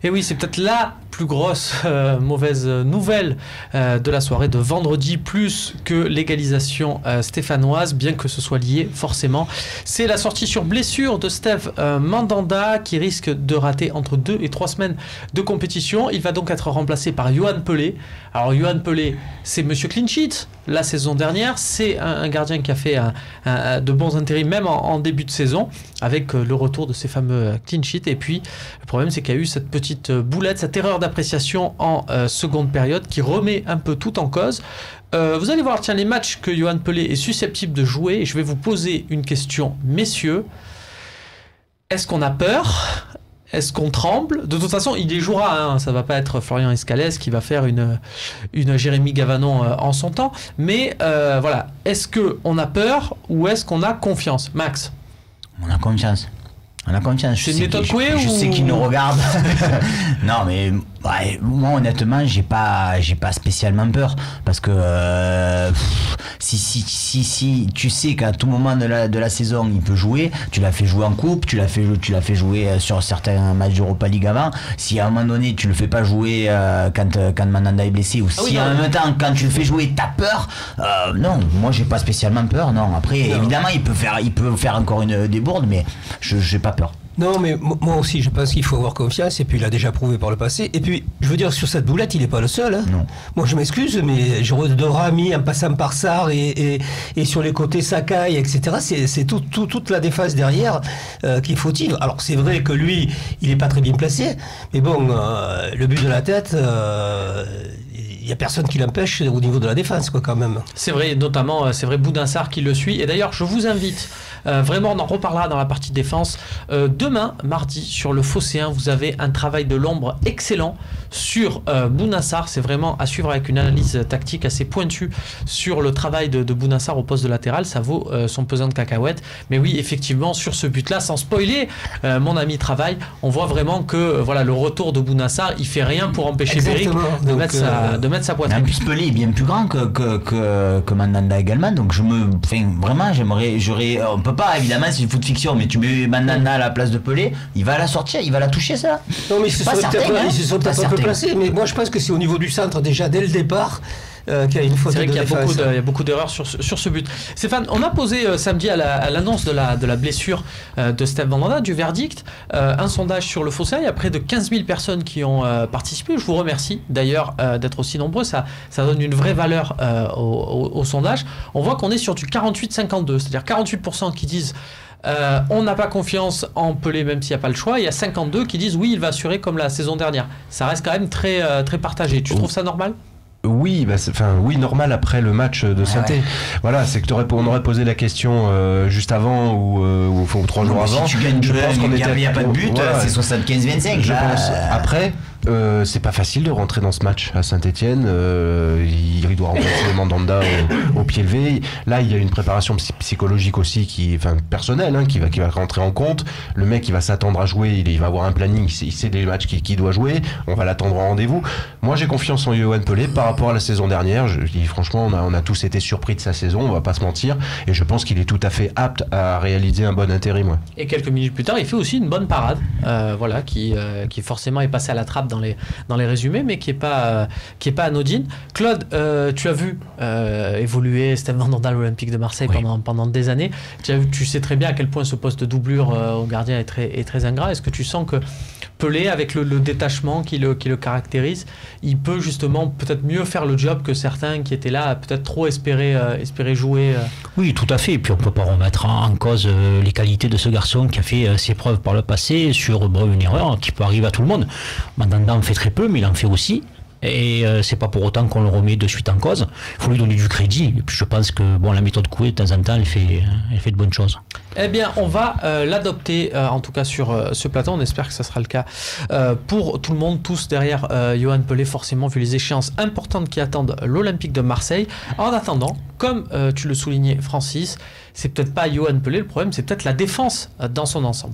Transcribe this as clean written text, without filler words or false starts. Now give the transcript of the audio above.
Et oui, c'est peut-être la plus grosse mauvaise nouvelle de la soirée de vendredi, plus que l'égalisation stéphanoise, bien que ce soit lié forcément. C'est la sortie sur blessure de Steve Mandanda, qui risque de rater entre 2 et 3 semaines de compétition. Il va donc être remplacé par Yoann Pelé. Alors Yoann Pelé, c'est Monsieur Clean Sheet la saison dernière. C'est un gardien qui a fait de bons intérims, même en début de saison, avec le retour de ces fameux clean sheets. Et puis, le problème, c'est qu'il y a eu cette petite boulette, cette erreur d'appréciation en seconde période qui remet un peu tout en cause. Vous allez voir, tiens, les matchs que Yoann Pelé est susceptible de jouer, et je vais vous poser une question, messieurs. Est-ce qu'on a peur ? Est-ce qu'on tremble ? De toute façon, il y jouera, hein. Ça ne va pas être Florian Escalès qui va faire une Jérémy Gavanon en son temps. Mais voilà, est-ce qu'on a peur ou est-ce qu'on a confiance ? Max ? On a confiance. On a confiance. C'est une méthode Coué ou... Je sais qu'il nous regarde. Non, mais ouais, moi honnêtement, j'ai pas spécialement peur parce que si tu sais qu'à tout moment de la saison il peut jouer, tu l'as fait jouer en coupe, tu l'as fait jouer sur certains matchs d'Europa League avant. Si à un moment donné tu le fais pas jouer quand Mandanda est blessé, ou si en même temps quand tu le fais jouer t'as peur, non, moi j'ai pas spécialement peur. Non, après non. Évidemment il peut faire encore des bourdes, mais j'ai pas peur. Non, mais moi aussi, je pense qu'il faut avoir confiance, et puis il a déjà prouvé par le passé. Et puis, je veux dire, sur cette boulette, il n'est pas le seul. Hein. Non. Moi, je m'excuse, mais Dorami, en passant par Sarr et sur les côtés Sakai, etc., c'est toute la défense derrière qu'il fautive. Alors, c'est vrai que lui, il n'est pas très bien placé, mais bon, le but de la tête... il n'y a personne qui l'empêche au niveau de la défense, quoi, quand même. C'est vrai, notamment, c'est vrai, Boudin Sarr qui le suit. Et d'ailleurs, je vous invite, vraiment, on en reparlera dans la partie défense. Demain, mardi, sur le Phocéen, vous avez un travail de l'ombre excellent sur Boudin Sarr. C'est vraiment à suivre avec une analyse tactique assez pointue sur le travail de Boudin Sarr au poste de latéral. Ça vaut son pesant de cacahuètes. Mais oui, effectivement, sur ce but-là, sans spoiler, mon ami travail, on voit vraiment que voilà, le retour de Boudin Sarr, il fait rien pour empêcher Béric de mettre sa poitrine. En plus, Pelé est bien plus grand que Mandanda également, donc vraiment, on peut pas, évidemment, c'est une foot fiction, mais tu mets Mandanda à la place de Pelé, il va la sortir, il va la toucher, ça. Non, mais ils se sont peut-être un peu placés, mais moi je pense que c'est au niveau du centre déjà dès le départ. Qu'il y a une faute. C'est vrai qu'il y a beaucoup d'erreurs sur ce but. Stéphane, on a posé samedi à l'annonce de la blessure de Steve Mandanda, du verdict, un sondage sur le Phocéen. Il y a près de 15 000 personnes qui ont participé. Je vous remercie d'ailleurs d'être aussi nombreux. Ça donne une vraie valeur au sondage. On voit qu'on est sur du 48-52, c'est-à-dire 48% qui disent on n'a pas confiance en Pelé même s'il n'y a pas le choix. Il y a 52 qui disent oui, il va assurer comme la saison dernière. Ça reste quand même très partagé. Tu trouves ça normal ? Oui, oui, normal après le match de Saint-Étienne. Ouais. Voilà, c'est que on aurait posé la question juste avant ou 3 jours avant. Si tu gagnes, je pense qu'il n'y a pas de but, voilà. C'est 75-25. Je pense. Après, c'est pas facile de rentrer dans ce match à Saint-Étienne. Il doit remplacer Mandanda au pied levé. Là, il y a une préparation psychologique aussi personnelle, qui va rentrer en compte. Le mec, il va s'attendre à jouer. Il va avoir un planning. Il sait les matchs qu'il doit jouer. On va l'attendre en rendez-vous. Moi, j'ai confiance en Yoann Pelé par rapport à la saison dernière. Je dis franchement, on a tous été surpris de sa saison. On va pas se mentir. Et je pense qu'il est tout à fait apte à réaliser un bon intérim. Ouais. Et quelques minutes plus tard, il fait aussi une bonne parade. Voilà, qui forcément est passé à la trappe dans les résumés, mais qui est pas anodine. Claude, tu as vu évoluer Steve Mandanda à l'Olympique de Marseille pendant des années. Tu sais très bien à quel point ce poste de doublure au gardien est très ingrat. Est-ce que tu sens que Pelé, avec le détachement qui le caractérise, il peut justement peut-être mieux faire le job que certains qui étaient là, peut-être trop espérer jouer Oui, tout à fait. Et puis on ne peut pas remettre en cause les qualités de ce garçon qui a fait ses preuves par le passé sur une erreur qui peut arriver à tout le monde. Mandanda en fait très peu, mais il en fait aussi. Et c'est pas pour autant qu'on le remet de suite en cause. Il faut lui donner du crédit. Et puis je pense que la méthode Coué, de temps en temps, elle fait de bonnes choses. Eh bien, on va l'adopter, en tout cas sur ce plateau. On espère que ça sera le cas pour tout le monde, tous derrière Yoann Pelé, forcément, vu les échéances importantes qui attendent l'Olympique de Marseille. En attendant, comme tu le soulignais, Francis, c'est peut-être pas Yoann Pelé le problème, c'est peut-être la défense dans son ensemble.